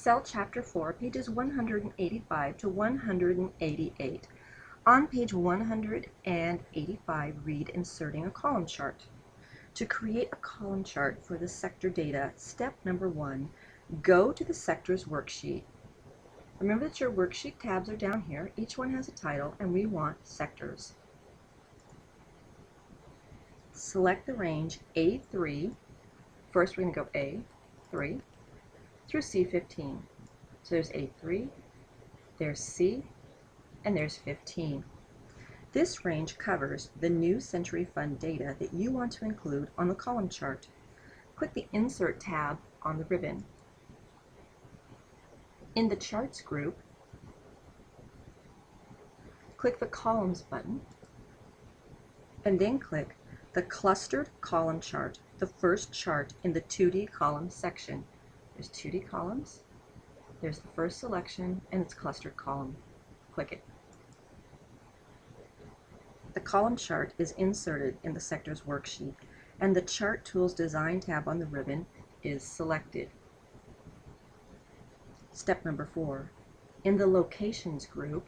Excel Chapter 4, pages 185 to 188. On page 185, read Inserting a Column Chart. To create a column chart for the sector data, step number 1, go to the Sectors worksheet. Remember that your worksheet tabs are down here. Each one has a title, and we want sectors. Select the range A3. First, we're going to go A3 through C15. So there's A3, there's C, and there's 15. This range covers the New Century Fund data that you want to include on the column chart. Click the Insert tab on the ribbon. In the Charts group, click the Columns button, and then click the Clustered Column Chart, the first chart in the 2D columns section. There's 2D columns, there's the first selection, and it's clustered column. Click it. The column chart is inserted in the Sectors worksheet, and the Chart Tools Design tab on the ribbon is selected. Step number 4. In the Locations group,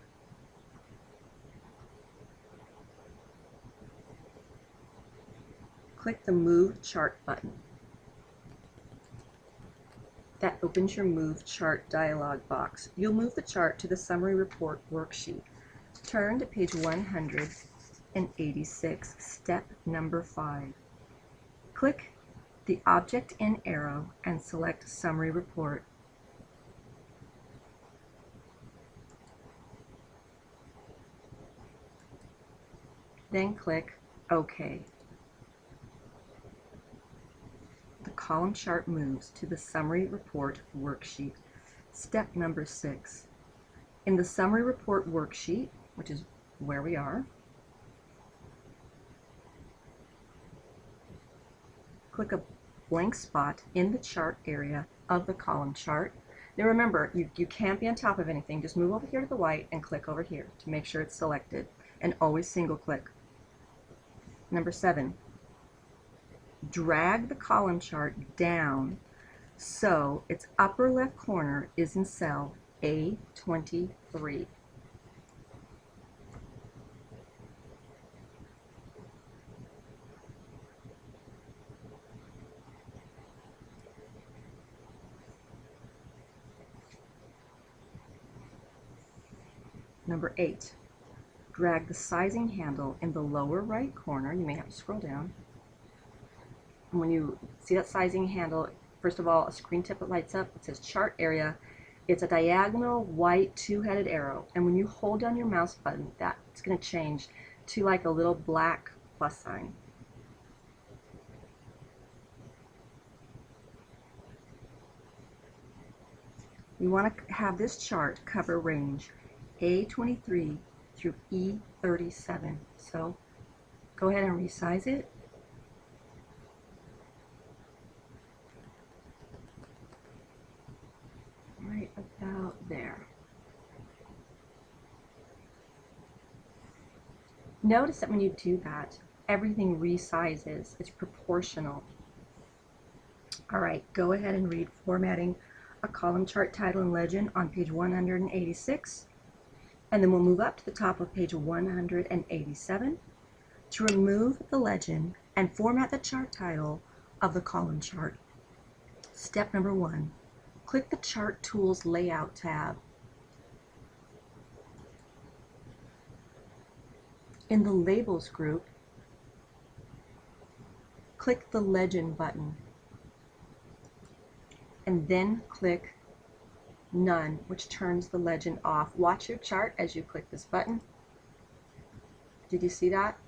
click the Move Chart button. That opens your Move Chart dialog box. You'll move the chart to the Summary Report worksheet. Turn to page 186, step number 5. Click the Object in arrow and select Summary Report. Then click OK. The column chart moves to the Summary Report worksheet. Step number 6. In the Summary Report worksheet, which is where we are, click a blank spot in the chart area of the column chart. Now remember, you can't be on top of anything. Just move over here to the white and click over here to make sure it's selected, and always single click. Number 7. Drag the column chart down so its upper left corner is in cell A23. Number 8. Drag the sizing handle in the lower right corner. You may have to scroll down. And when you see that sizing handle, first of all, a screen tip that lights up. It says Chart Area. It's a diagonal white two-headed arrow. And when you hold down your mouse button, that's going to change to like a little black plus sign. We want to have this chart cover range A23 through E37. So go ahead and resize it. Right about there. Notice that when you do that, everything resizes. It's proportional. All right, go ahead and read Formatting a Column Chart Title and Legend on page 186. And then we'll move up to the top of page 187 to remove the legend and format the chart title of the column chart. Step number 1. Click the Chart Tools Layout tab. In the Labels group, click the Legend button, and then click None, which turns the legend off. Watch your chart as you click this button. Did you see that?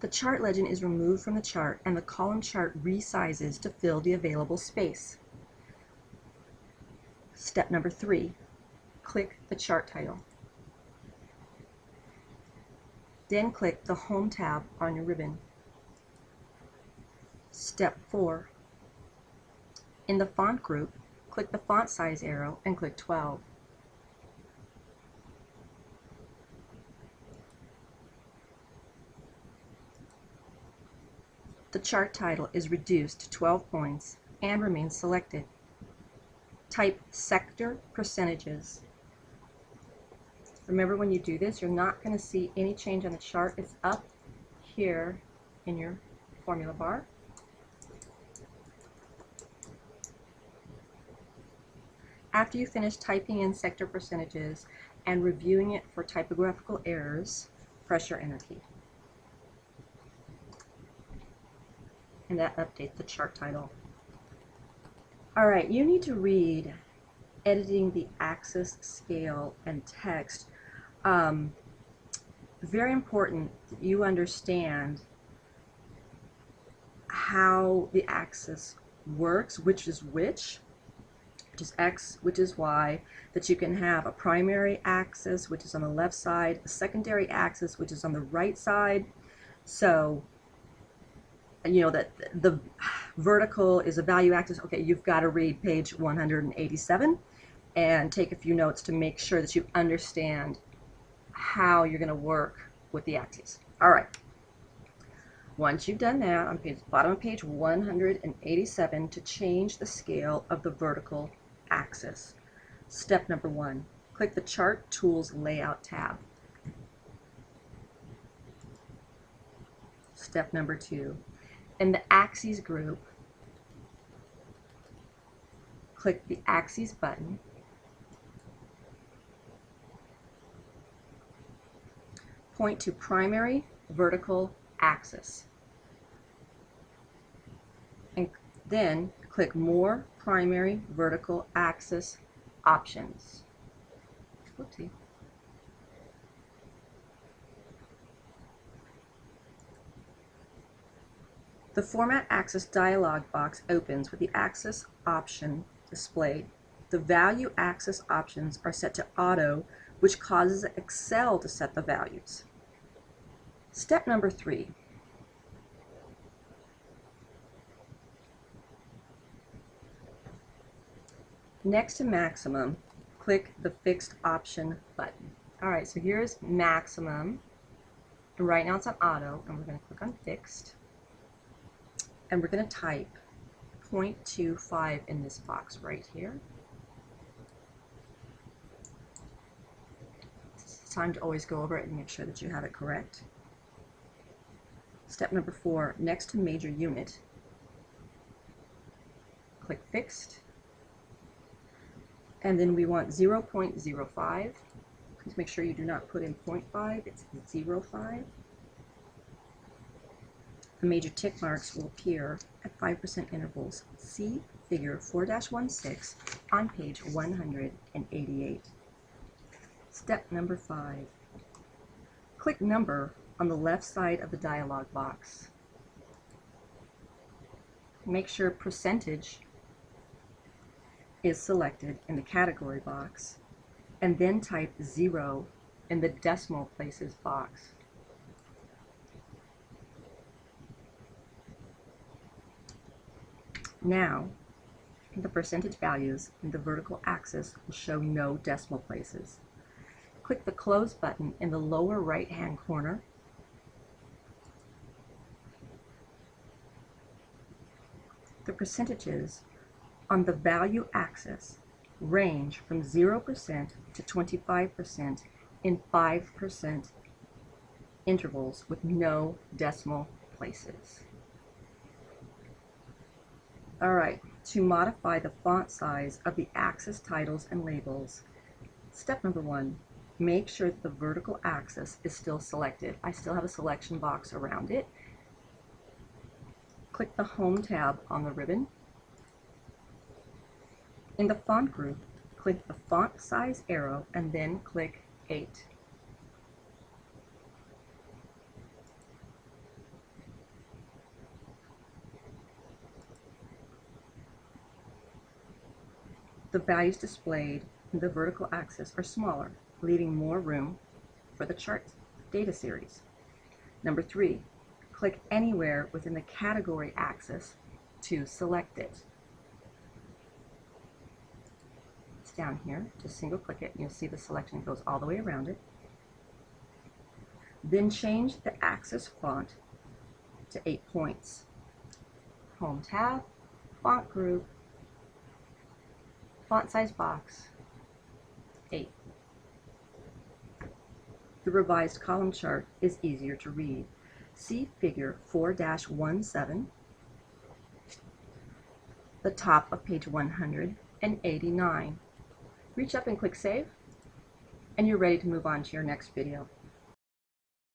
The chart legend is removed from the chart, and the column chart resizes to fill the available space. Step number 3, click the chart title. Then click the Home tab on your ribbon. Step 4, in the font group, click the font size arrow and click 12. The chart title is reduced to 12 points and remains selected. type sector percentages. Remember, when you do this, you're not going to see any change on the chart. It's up here in your formula bar. After you finish typing in sector percentages and reviewing it for typographical errors, press your Enter key. And that updates the chart title. All right, you need to read editing the axis, scale, and text. Very important that you understand how the axis works, which is X, which is Y, that you can have a primary axis, which is on the left side, a secondary axis, which is on the right side. So, you know that the vertical is a value axis. Okay, you've got to read page 187 and take a few notes to make sure that you understand how you're going to work with the axes. All right. Once you've done that, on bottom of page 187, to change the scale of the vertical axis. Step number 1, click the Chart Tools Layout tab. Step number 2, in the Axes group, click the Axes button. Point to Primary Vertical Axis. And then click More Primary Vertical Axis Options. Whoopsie. The Format Axis dialog box opens with the axis option displayed. The value axis options are set to auto, which causes Excel to set the values. Step number 3. Next to maximum, click the fixed option button. All right, so here's maximum. Right now it's on auto, and we're going to click on fixed. And we're going to type 0.25 in this box right here. It's time to always go over it and make sure that you have it correct. Step number 4, next to major unit, click fixed. And then we want 0.05. Please make sure you do not put in 0.5, it's 0.5. The major tick marks will appear at 5% intervals. See figure 4-16 on page 188. Step number 5. Click number on the left side of the dialog box. Make sure percentage is selected in the category box, and then type 0 in the decimal places box. Now, the percentage values in the vertical axis will show no decimal places. Click the Close button in the lower right-hand corner. The percentages on the value axis range from 0% to 25% in 5% intervals with no decimal places. All right, to modify the font size of the axis titles and labels, step number 1, make sure that the vertical axis is still selected. I still have a selection box around it. Click the Home tab on the ribbon. In the font group, click the font size arrow and then click 8. The values displayed in the vertical axis are smaller, leaving more room for the chart data series. Number 3, click anywhere within the category axis to select it. It's down here. Just single click it and you'll see the selection goes all the way around it. Then change the axis font to 8 points. Home tab, font group, Font size box, 8. The revised column chart is easier to read. See figure 4-17, the top of page 189. Reach up and click Save, and you're ready to move on to your next video.